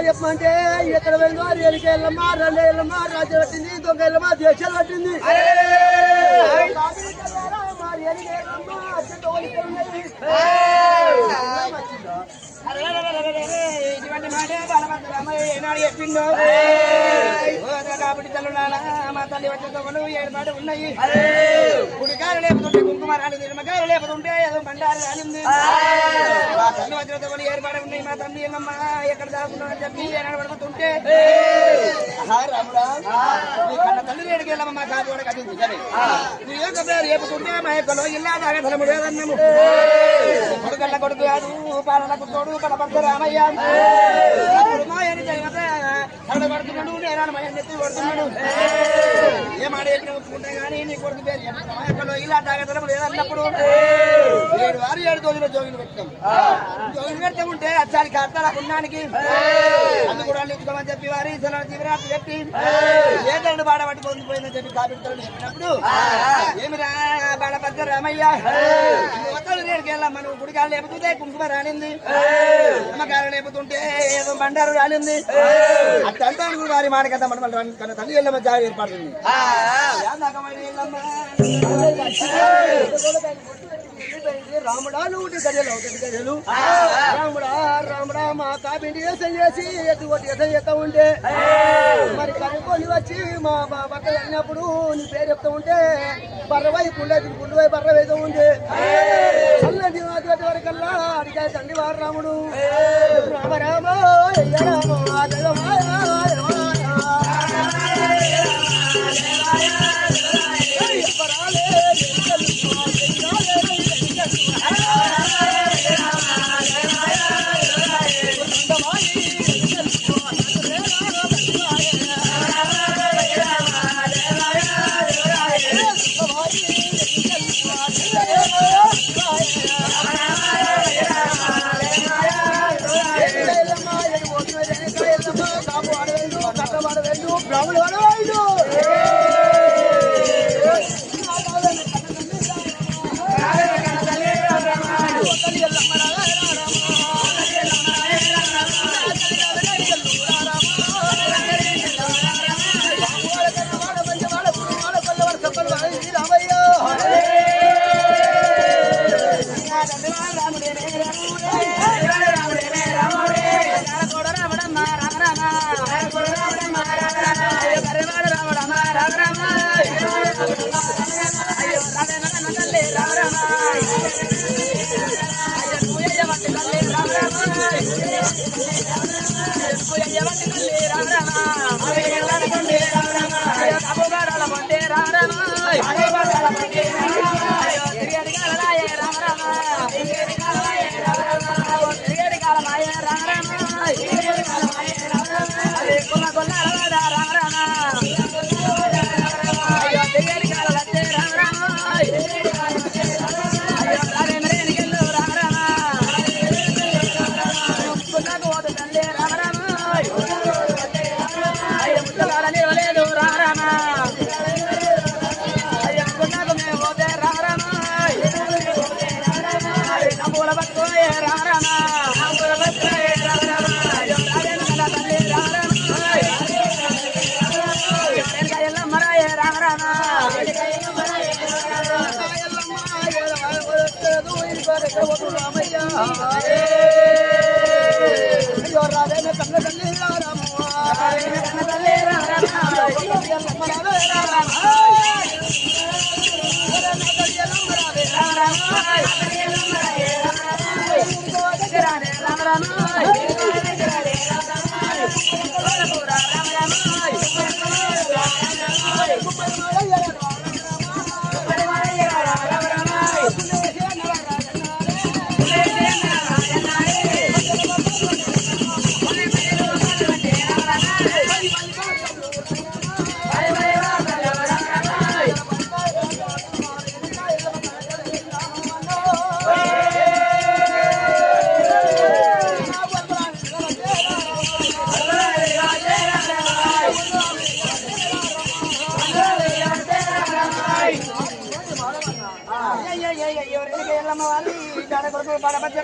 చెప్పమంటే ఎక్కడ వెళ్ళి ఎరికి వెళ్ళమ్మా రెండు వెళ్ళమ్మా రాజ్యం పట్టింది దొంగ వెళ్ళమ్మా దేశాలు పట్టింది ఇటువంటి మాటే బాలభద్రరామయ్య ఏనాడు చెప్పిందో కాబట్టి తల్లునాలా మా తల్లి వచ్చే తొగలు ఏర్పాటు ఉన్నాయి కుడికారు లేపుతుంటే కుంకుమారాలు నిమ్మకాయలు లేపుతుంటే ఏదో బండారు రాలింది మా తల్లి వచ్చిన తొగలు ఏర్పాటు ఉన్నాయి మా తల్లి ఏమమ్మా ఎక్కడ దాకున్నా అని చెప్పి ఏనాడు పడుతుంటే రాముడా నీ కన్న తల్లి ఏడికి వెళ్ళమ్మ మా కాదు కూడా కట్టింది సరే నీ యొక్క పేరు చెప్పుతుంటే మా యొక్కలో ఇల్లా దాగతలము లేదన్నాము కొడుకల్ల కొడుకు కాదు పాలనకు తోడు కడపడ్డ రామయ్య మాయని కడబడుతున్నాడు నేరాను మయన్ని ఎత్తి పడుతున్నాడు ఏ మాట ఎక్కడ ఒప్పుకుంటే గానీ నీ కొడుకు పేరు మా యొక్కలో ఇలా దాగతలము లేదన్నప్పుడు 7 వారు 7 రోజులు జోగిలు పెట్టాం జోగిలు పెడితే ఉంటే అచ్చారి కర్తల పుణ్యానికి అందు కూడా ఇచ్చుకోమని చెప్పి వారి జీవరాత్రి చెప్పి ఏ తండ్రి బాడ పట్టి పొందిపోయిందని చెప్పి కాపిడతాడు చెప్పినప్పుడు ఏమిరా బాడపద్ద రామయ్య నేడికి వెళ్ళమ్మా నువ్వు గుడికాలు లేపుతుంటే కుంకుమ రాలింది అమ్మకాలు లేపుతుంటే ఏదో బండారు రాలింది అట్టంతా వారి మాట కదా మనం కన్నా తల్లి వెళ్ళమ్మ జాగ్రత్త ఏర్పడుతుంది రాముడా నువ్వు గజలు అవుతుంది గజలు రాముడా రాముడా మా కాబిండి ఏసం చేసి ఎటువంటి ఏసం చేస్తా ఉంటే మరి కనుక్కొని వచ్చి మా భర్త వెళ్ళినప్పుడు నీ పేరు చెప్తా ఉంటే బర్రవైపు ఉండేది గుండు వైపు బర్ర వేస్తూ ఉంటే చల్లని వరకల్లా అడిగాయి తండ్రి వారు రాముడు రామ రామ బ్రాహ్మణుడు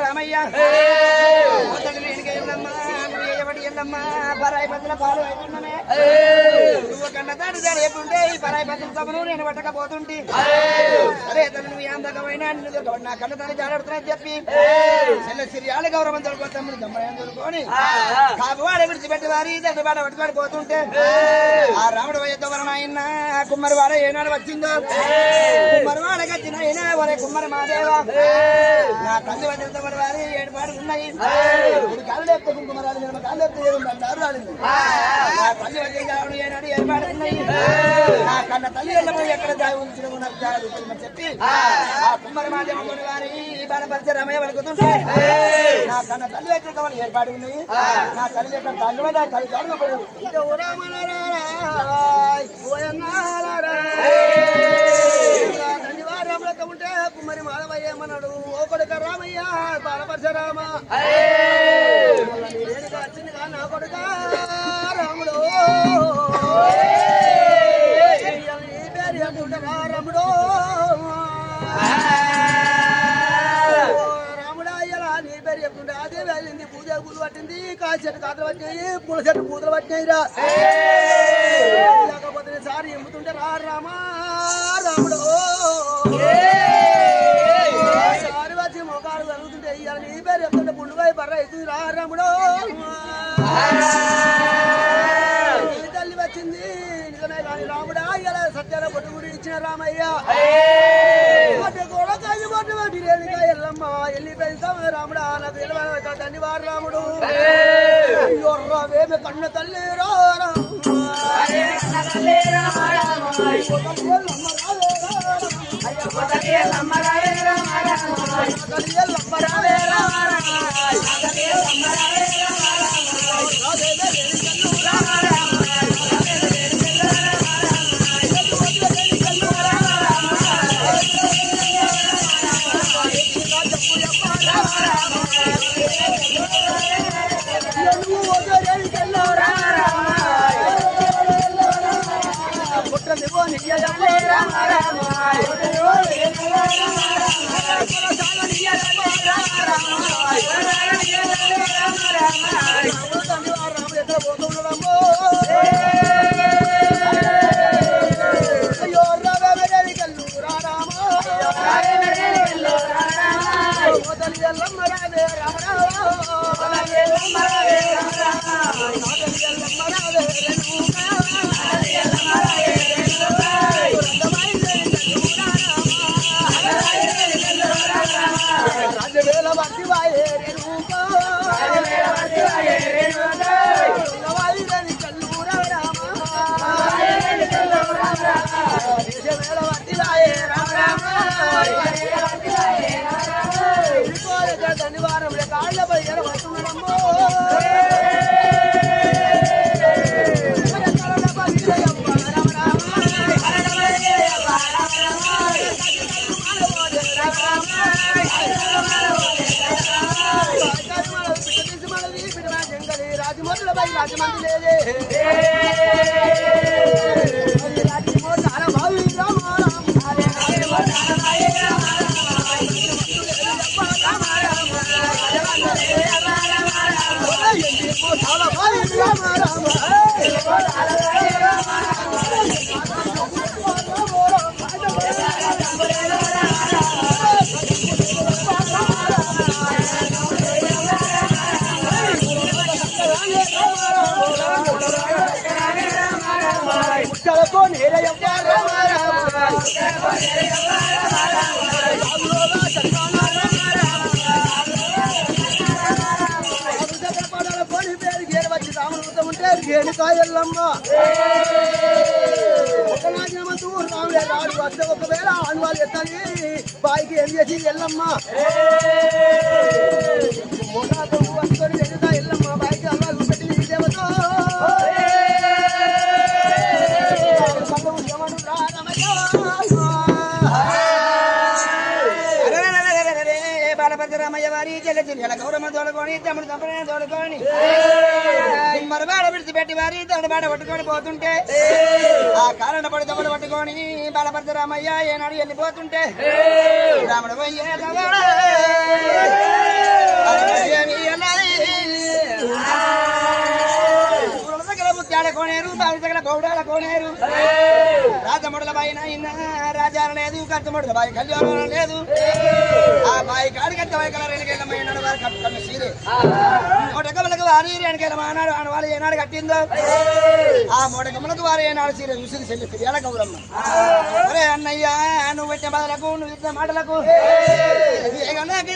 రామయ్య పరాయి పత్రుల పాలు అవుతున్నామే నువ్వు కన్న తాడు ఎప్పుడుంటే ఈ పరాయి పత్రుల సభను నేను పట్టకపోతుంటే అరే తను నువ్వు అందకమైనా నా కన్న తాను జాడుతున్నాయి చెప్పి చిన్న సిరియాల గౌరవం తొలుకో తమ్ముడు దమ్మని తొలుకొని కాపువాడ విడిచిపెట్టి వారి దగ్గర పట్టుకొని పోతుంటే ఆ రాముడు వయ్యతో వరనాయన కుమ్మరివాడ ఏనాడు వచ్చిందో కుమ్మరివాడకి వచ్చిన అయినా వరే కుమ్మరి మాదేవా నా తల్లి వద్దతో వారి ఏడుపాడు ఉన్నాయి కాళ్ళు లేపితే కుంకుమరాలు నేను కాళ్ళు లేపితే బండారు రాలింది నా తల్లి వద్ద ఏనాడు ఏర్పాటు ఉన్నాయి నా కన్న తల్లి ఎక్కడ దాగి ఉంచిన నాకు జాగ్రత్త చెప్పి ఆ కుమ్మరి మాదేవ వారి బాలపరిచే రమయ్య వలుకుతుంటే నా కన్న తల్లి వచ్చే ఏర్పాటు ఉన్నాయి నా తల్లి ఎక్కడ తల్లి తల్లి జాడు ఉంటే కుమ్మరి మాధవయ్య ఏమన్నాడు ఓ కొడుక రామయ్య బాలపరశరామ వచ్చింది కా నా కొడుక రాముడు నీ పేరు చెప్పుకుంటా రాముడు రాముడా అయ్యరా నీ పేరు చెప్పుకుంటే అదే వెళ్ళింది పూజ పూలు పట్టింది కాలు చెట్టు కాతలు పట్టినాయి పూల చెట్టు పూతలు పట్టినాయిరా లేకపోతే సారి ఎమ్ముతుంటే రా రామా రాముడు సారి వచ్చి మోకాలు జరుగుతుంటే ఇవాళ నీ పేరు చెప్తుంటే పుండుగా బర్ర అవుతుంది రా రాముడు నీ తల్లి వచ్చింది నిజమే కానీ రాముడా ఇలా సత్యాల పొట్టు గుడి ఇచ్చిన రామయ్య కూడా కాజు పట్టు పట్టి రేణుగా ఎల్లమ్మ ఎల్లి పెంచాం రాముడా నాకు వెళ్ళి తండ్రి వారు రాముడు వేమే కన్న తల్లి రాజవేల భక్తి ధన్యవారం కాళ్ళపై ఎరవస్తున్నాడమ్మో రాజమండ్రి రాజమండ్రి ఎల్లమ్మ ఒక నాజమంతూ రాముడే రాడు వస్తే ఒకవేళ ఆనవాళ్ళు ఎత్తాలి బాయికి ఏం చేసి ఎల్లమ్మ మోటాతో వస్తుంది ఎదుగుతా ఎల్లమ్మ బాయికి అల్లాలు పెట్టి దేవతో బాలభద్రరామయ్య వారి చెల్లె గౌరమ్మ తోడుకొని తమ్ముడు తమ్ముడే తోడుకొని మరబాడ విడిచిపెట్టి వారి తోడుబాట పట్టుకొని పోతుంటే ఆ కారణ పడి తమ్ముడు పట్టుకొని బాలభద్రరామయ్య ఏనాడు వెళ్ళిపోతుంటే రాముడు పోయే ముత్యాల కోనేరు బావి దగ్గర గౌడాల కోనేరు రాజముడుల బాయి నాయన రాజాల లేదు కత్తముడుల బాయి కళ్యాణం లేదు ఆ బాయి కాడి కట్ట బాయి కలర్ ఎనకెళ్ళమైనాడు వారు కట్టుకున్న సీరే మొటకములకు వారి ఎనకెళ్ళమానాడు ఆనవాళ్ళు ఏనాడు కట్టిందో ఆ మొటకములకు వారు ఏనాడు సీరే చూసింది చెల్లి తిరియాల గౌరమ్మ అరే అన్నయ్య నువ్వు పెట్టిన బాధలకు నువ్వు ఇచ్చిన మాటలకు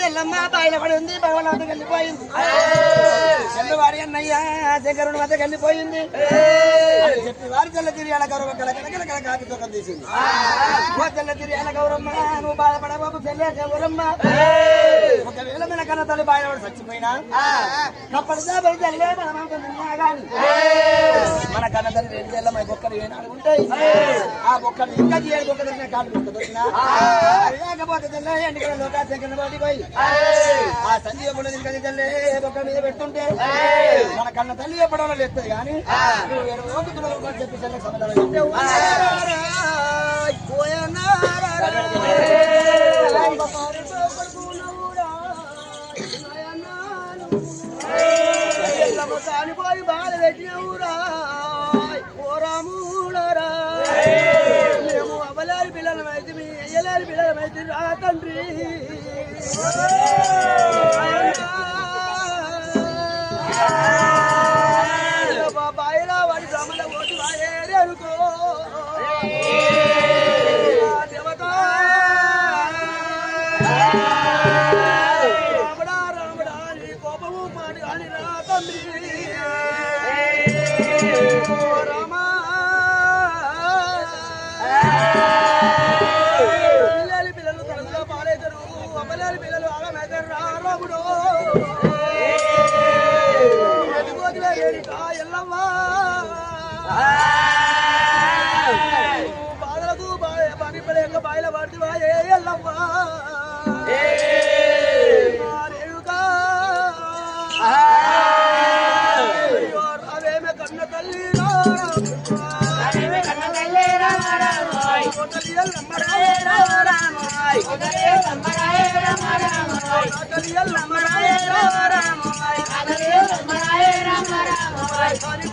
ఎల్లమ్మ బాయిల పడి ఉంది భగవనాథకు వెళ్ళిపోయింది చెల్లు వారి అన్నయ్య శంకరుని వద్దకు వెళ్ళిపోయింది చెప్పి వారి తెల్ల తిరియాల గౌరవ కలకల కాకి తొక్కం తీసింది తెల్ల తిరియాల గౌరమ్మ నువ్వు బాధపడబాబు చెల్లె గౌరమ్మ ఒకవేళ మన కన్న తల్లి బాయపడి చచ్చిపోయినా కప్పడిదా పడి తల్లే మన కన్న తల్లి రెండు చెల్లమ్మ బొక్కలు ఏనాడు ఉంటాయి ఆ బొక్కలు ఇంకా తీయాలి బొక్క దొరికినా కాళ్ళు బొక్క దొరికినా లేకపోతే తెల్ల ఎండికల లోకాశంకరణ పడిపోయి ఆ సంజీవ కూడా ఇంకా తెల్లే బొక్క మీద పెడుతుంటే మన కన్న తల్లి చెప్పడం లేస్తుంది కానీ చెప్పి చెల్లె సమాధానం కానిపోయి బాధ పెట్టినవురా ఓరాములరా మేము అవ్వలేని పిల్లలమైతే మీ అయ్యలేని పిల్లలమైతే రా తండ్రి బాయిలా వాడి గ్రామంలో ఓటు వాయేది అనుకో దేవత రాముడా రాముడా నీ కోపము మాడి అని రా తండ్రి రామా పిల్లలు తనలో పాలైతారు అమ్మలేని పిల్లలు ఆడమైతారు రా రాముడు ఎల్లమ్మా బాధలకు పనిపడేక బాయిల పడుతువా ఎల్లమ్మా అవేమే కన్న తల్లి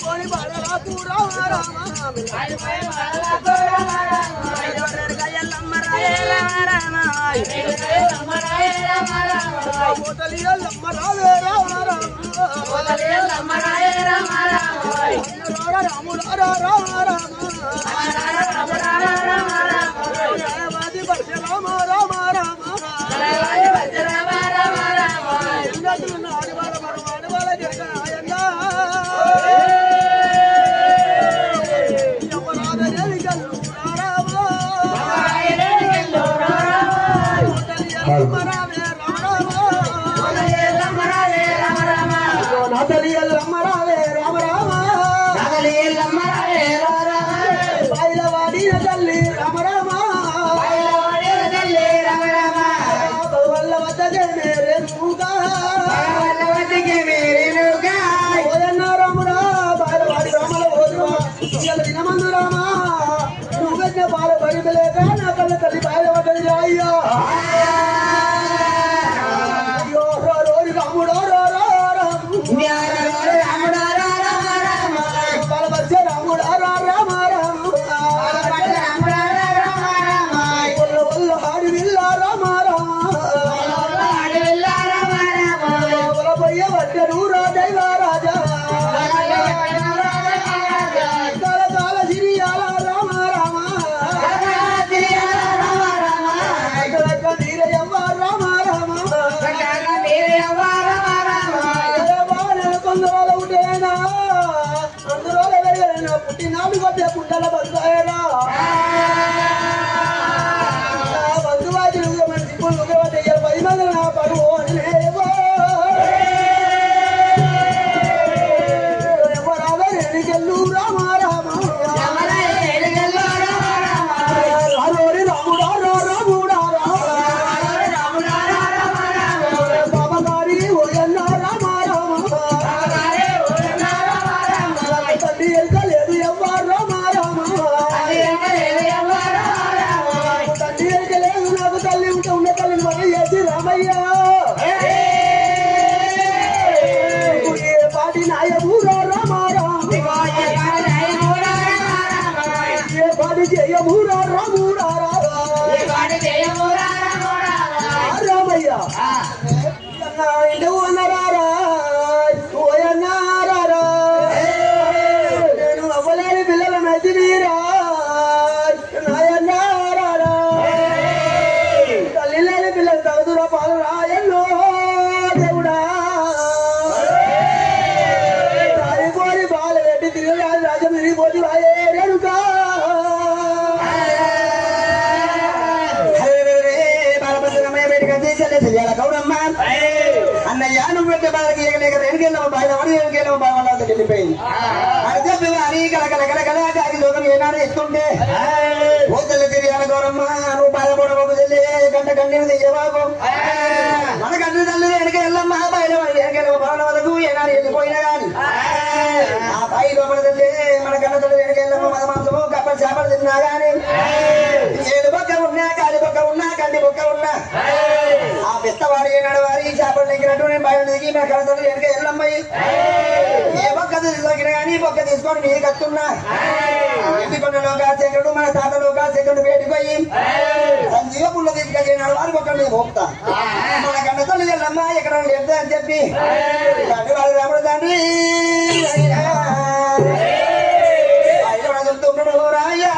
పోని బాలరాకు రామ రాతలి ఎల్లమ్మ రావే రామ రామ రాతలి ఎల్లమ్మ రావే రామ రామ బయలవాడిన తల్లి రామ రామ బయలవాడిన తల్లి రామ రామ వల్ల వద్దకే మేరేనుగా వల్ల వద్దకే మేరేనుగా ఓయన్న రాముడా బయలవాడి రామల ఓదురా ఇయ్యాల దినమందు రామ నువ్వెన్న బాల బడిలేక నా కళ్ళ తల్లి బయలవడ్డది అయ్యా అయ్యో రోరి రాముడా పుట్టినాడు కొద్దిగా కుండల బంధురా బంధువాదులు మనిషి పుల్లు 10 మంది నా పరువు అనేవో ఎవరాగా ఎన్నికెళ్ళు రామ రామ రామోరి రాముడా రాముడా బాబగారి ఓయన్న రామ రామ తల్లి ఎరకలేదు ఎవ్వరు రామ రామ తల్లి ఎరకలేదు నాకు తల్లి ఉంటే ఉన్న తల్లిని మనం చేసి రామయ్య ఏ పాటి నాయమూరా రామ రామ ఏ పాటి జయమూరా రాముడా రామయ్య ఇంటి ఉన్నరారా ఓయన్నారా నేను అవ్వలేని పిల్లల నదినీరా నాయన్నారా తల్లి లేని పిల్లలు తగుదురా పాలు రాయల్లో దేవుడా రాయిపోని పాలు పెట్టి తిరిగి రాజం తిరిగిపోతే రాయేరుగా గౌరమ్మ అన్నయ్య నువ్వు పెట్టే బాలకి ఎగలేక వెళ్ళిపోయింది అని కలకలకలకలకి లోకం ఏనాడు ఎత్తుంటే ఓ తల్లి తిరిగాను గౌరమ్మ నువ్వు బాధపడబోకు చెల్లి గంట కన్నీరు తెయ్యబాబు మన కంటి తల్లి వెనక వెళ్ళమ్మా బయట భవన వరకు ఏనాడు వెళ్ళిపోయినా గాని ఆ పై లోపల తల్లి మన కన్న తల్లి వెనక వెళ్ళమ్మ మన మాంసము కప్పలు చేపలు తిన్నా గాని ఏడు బొక్క ఉన్నా కాలి బొక్క ఉన్నా కంది బొక్క ఉన్నా ఆ పెద్దవాడు ఏనాడు వారి చేపలు నెగ్గినట్టు నేను బయట దిగి మన కన్న తల్లి వెనక వెళ్ళమ్మాయి ఏ బొక్క తీసుకొచ్చిన కానీ బొక్క తీసుకొని మీరు కట్టున్నా ఇంటి కొండలో కాసేకుడు మన తాతలో కాసేకుడు వేడిపోయి సంజీవ పుల్ల తీసుకెళ్ళినాడు వారి బొక్క మీద మోపుతా మన కన్న తల్లి వెళ్ళమ్మా ఎక్కడ చెప్తా అని చెప్పి వాడు రాముడు తండ్రి చెప్తున్నాడు రాయ్యా